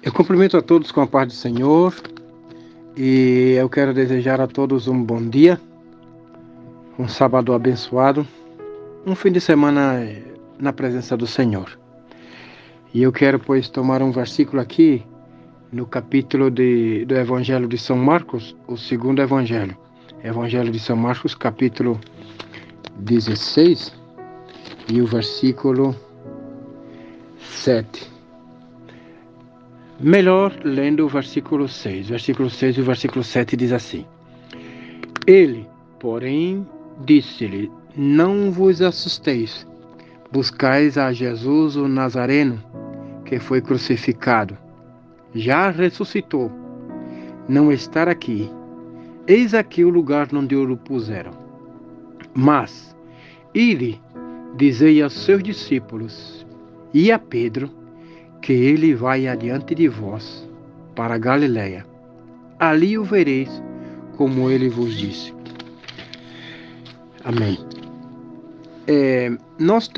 Eu cumprimento a todos com a paz do Senhor e eu quero desejar a todos um bom dia, um sábado abençoado, um fim de semana na presença do Senhor. E eu quero, pois, tomar um versículo aqui no capítulo do Evangelho de São Marcos, o segundo Evangelho. Evangelho de São Marcos, capítulo 16 e o versículo 7. Melhor lendo o versículo 6. Versículo 6 e o versículo 7 diz assim: Ele, porém, disse-lhe: Não vos assusteis, buscais a Jesus o Nazareno, que foi crucificado. Já ressuscitou, não está aqui. Eis aqui o lugar onde o puseram. Mas, ide, dizei aos seus discípulos e a Pedro, que ele vai adiante de vós para a Galiléia. Ali o vereis, como ele vos disse. Amém. Nós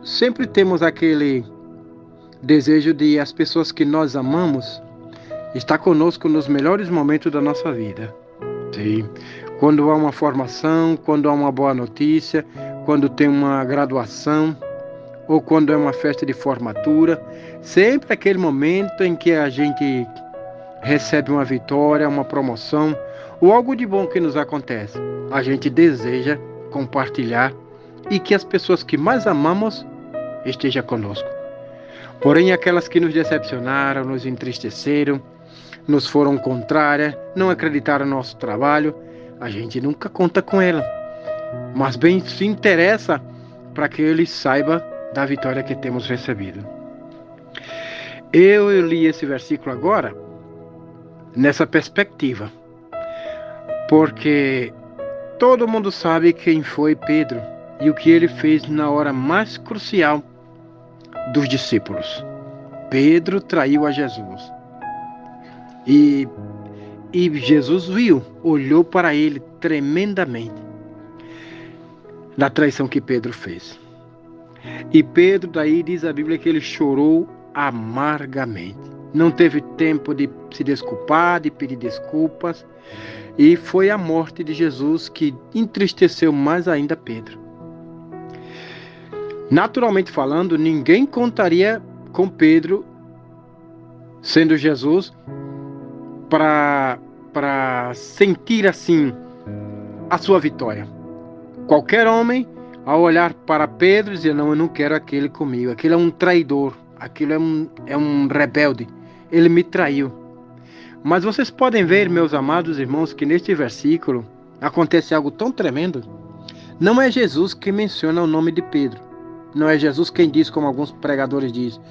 sempre temos aquele desejo de as pessoas que nós amamos estar conosco nos melhores momentos da nossa vida. Sim. Quando há uma formação, quando há uma boa notícia, quando tem uma graduação, ou quando é uma festa de formatura, sempre aquele momento em que a gente recebe uma vitória, uma promoção, ou algo de bom que nos acontece. A gente deseja compartilhar e que as pessoas que mais amamos estejam conosco. Porém, aquelas que nos decepcionaram, nos entristeceram, nos foram contrárias, não acreditaram no nosso trabalho, a gente nunca conta com ela. Mas bem se interessa para que ele saiba da vitória que temos recebido. Eu li esse versículo agora nessa perspectiva, porque todo mundo sabe quem foi Pedro e o que ele fez na hora mais crucial dos discípulos. Pedro traiu a Jesus. E Jesus viu, olhou para ele tremendamente da traição que Pedro fez. E Pedro, daí diz a Bíblia que ele chorou amargamente. Não teve tempo de se desculpar, de pedir desculpas. E foi a morte de Jesus que entristeceu mais ainda Pedro. Naturalmente falando, ninguém contaria com Pedro, sendo Jesus, para sentir assim a sua vitória. Qualquer homem, ao olhar para Pedro, dizia: não, eu não quero aquele comigo. Aquele é um traidor. Aquele é um rebelde. Ele me traiu. Mas vocês podem ver, meus amados irmãos, que neste versículo acontece algo tão tremendo. Não é Jesus que menciona o nome de Pedro. Não é Jesus quem diz, como alguns pregadores dizem: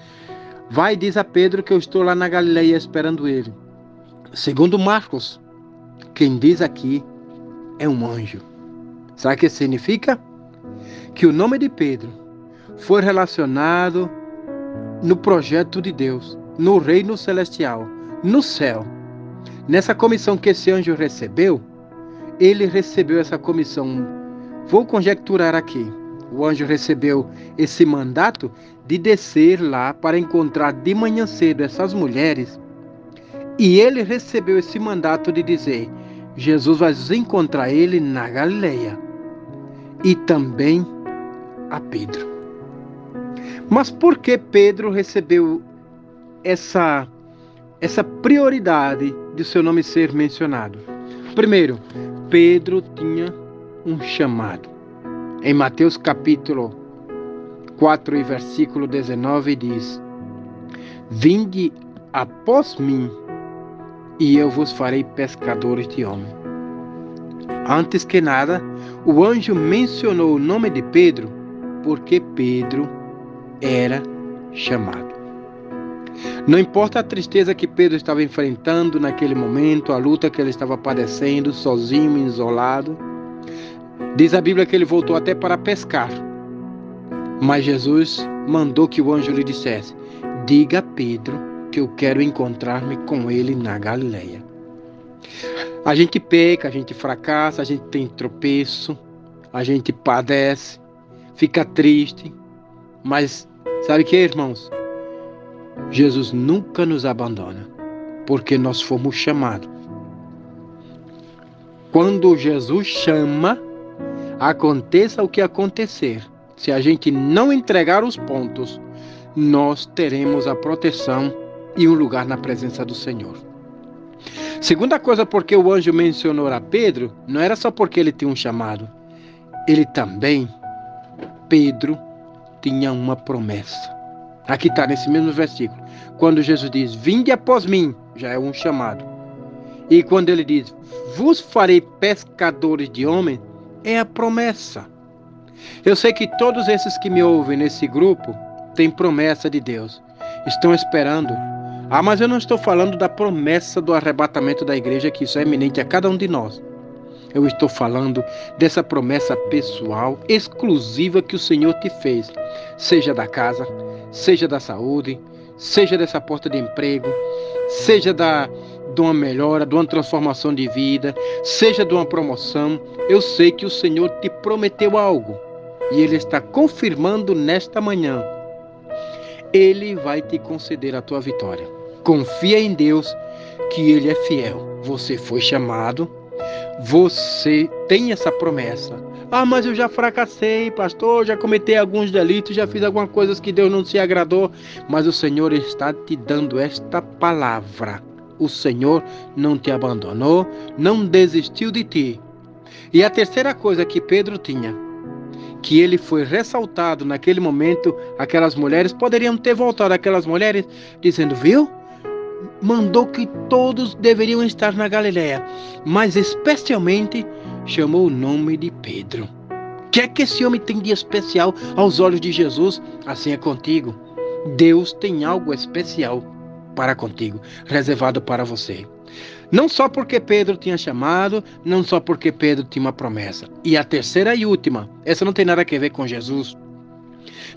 vai e diz a Pedro que eu estou lá na Galileia esperando ele. Segundo Marcos, quem diz aqui é um anjo. Sabe o que significa? Que o nome de Pedro foi relacionado no projeto de Deus, no reino celestial, no céu. Nessa comissão que esse anjo recebeu, ele recebeu essa comissão. Vou conjecturar aqui. O anjo recebeu esse mandato de descer lá para encontrar de manhã cedo essas mulheres. E ele recebeu esse mandato de dizer: Jesus vai encontrar ele na Galileia. E também a Pedro. Mas por que Pedro recebeu essa prioridade de seu nome ser mencionado? Primeiro, Pedro tinha um chamado. Em Mateus capítulo 4 e versículo 19 diz: Vinde após mim, e eu vos farei pescadores de homens. Antes que nada, o anjo mencionou o nome de Pedro, porque Pedro era chamado. Não importa a tristeza que Pedro estava enfrentando naquele momento, a luta que ele estava padecendo, sozinho, isolado. Diz a Bíblia que ele voltou até para pescar. Mas Jesus mandou que o anjo lhe dissesse: diga a Pedro que eu quero encontrar-me com ele na Galileia. A gente peca, a gente fracassa, a gente tem tropeço, a gente padece, fica triste. Mas sabe o que, irmãos? Jesus nunca nos abandona, porque nós fomos chamados. Quando Jesus chama, aconteça o que acontecer, se a gente não entregar os pontos, nós teremos a proteção e um lugar na presença do Senhor. Segunda coisa, porque o anjo mencionou a Pedro, não era só porque ele tinha um chamado. Ele também, Pedro, tinha uma promessa. Aqui está, nesse mesmo versículo. Quando Jesus diz, vinde após mim, já é um chamado. E quando ele diz, vos farei pescadores de homens, é a promessa. Eu sei que todos esses que me ouvem nesse grupo têm promessa de Deus. Estão esperando. Mas eu não estou falando da promessa do arrebatamento da igreja, que isso é eminente a cada um de nós. Eu estou falando dessa promessa pessoal, exclusiva que o Senhor te fez. Seja da casa, seja da saúde, seja dessa porta de emprego, seja de uma melhora, de uma transformação de vida, seja de uma promoção. Eu sei que o Senhor te prometeu algo e Ele está confirmando nesta manhã. Ele vai te conceder a tua vitória. Confia em Deus, que Ele é fiel. Você foi chamado, você tem essa promessa. Mas eu já fracassei, pastor, já cometi alguns delitos, já fiz algumas coisas que Deus não se agradou. Mas o Senhor está te dando esta palavra. O Senhor não te abandonou, não desistiu de ti. E a terceira coisa que Pedro tinha, que ele foi ressaltado naquele momento, aquelas mulheres poderiam ter voltado, aquelas mulheres dizendo, viu? Mandou que todos deveriam estar na Galileia, mas especialmente chamou o nome de Pedro. O que é que esse homem tem de especial aos olhos de Jesus? Assim é contigo. Deus tem algo especial para contigo, reservado para você. Não só porque Pedro tinha chamado, não só porque Pedro tinha uma promessa. E a terceira e última, essa não tem nada a ver com Jesus,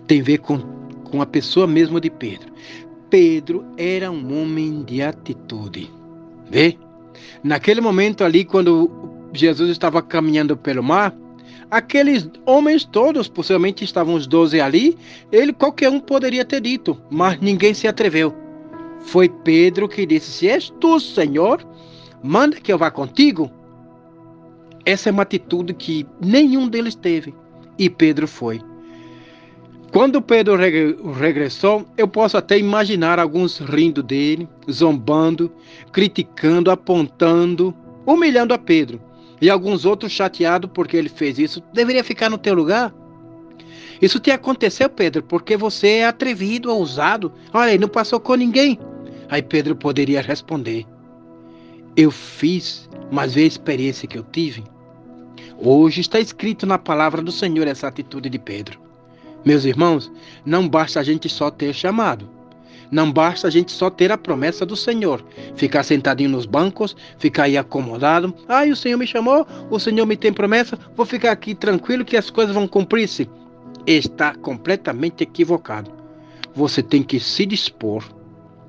tem a ver com a pessoa mesmo de Pedro. Pedro era um homem de atitude. Vê? Naquele momento ali, quando Jesus estava caminhando pelo mar, aqueles homens todos, possivelmente estavam os 12 ali, qualquer um poderia ter dito, mas ninguém se atreveu. Foi Pedro que disse, se és tu, Senhor, manda que eu vá contigo. Essa é uma atitude que nenhum deles teve. E Pedro foi. Quando Pedro regressou, eu posso até imaginar alguns rindo dele, zombando, criticando, apontando, humilhando a Pedro. E alguns outros chateados porque ele fez isso. Deveria ficar no teu lugar. Isso te aconteceu, Pedro, porque você é atrevido, ousado. Olha, ele não passou com ninguém. Aí Pedro poderia responder, eu fiz, mas vê a experiência que eu tive. Hoje está escrito na palavra do Senhor essa atitude de Pedro. Meus irmãos, não basta a gente só ter chamado. Não basta a gente só ter a promessa do Senhor. Ficar sentadinho nos bancos, ficar aí acomodado. O Senhor me chamou, o Senhor me tem promessa, vou ficar aqui tranquilo que as coisas vão cumprir-se. Está completamente equivocado. Você tem que se dispor,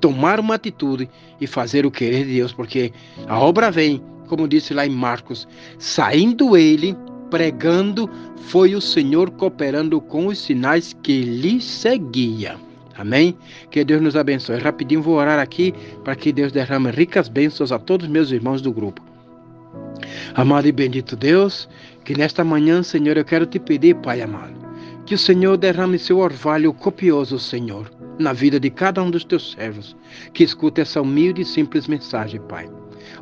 tomar uma atitude e fazer o querer de Deus, porque a obra vem, como disse lá em Marcos, saindo ele, pregando, foi o Senhor cooperando com os sinais que lhe seguia. Amém? Que Deus nos abençoe. Rapidinho vou orar aqui para que Deus derrame ricas bênçãos a todos os meus irmãos do grupo. Amado e bendito Deus, que nesta manhã, Senhor, eu quero te pedir, Pai amado, que o Senhor derrame seu orvalho copioso, Senhor, na vida de cada um dos teus servos, que escuta essa humilde e simples mensagem, Pai.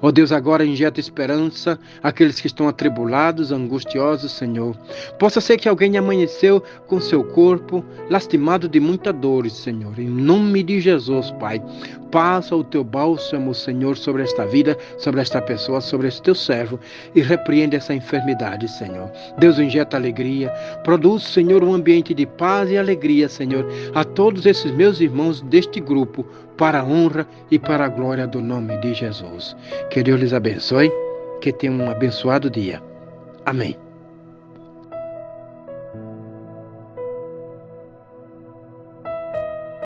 Ó Deus, agora injeta esperança àqueles que estão atribulados, angustiosos, Senhor. Possa ser que alguém amanheceu com seu corpo lastimado de muita dor, Senhor. Em nome de Jesus, Pai, passa o teu bálsamo, Senhor, sobre esta vida, sobre esta pessoa, sobre este teu servo e repreende essa enfermidade, Senhor. Deus, injeta alegria, produz, Senhor, um ambiente de paz e alegria, Senhor, a todos esses meus irmãos deste grupo, para a honra e para a glória do nome de Jesus. Que Deus lhes abençoe, que tenham um abençoado dia. Amém.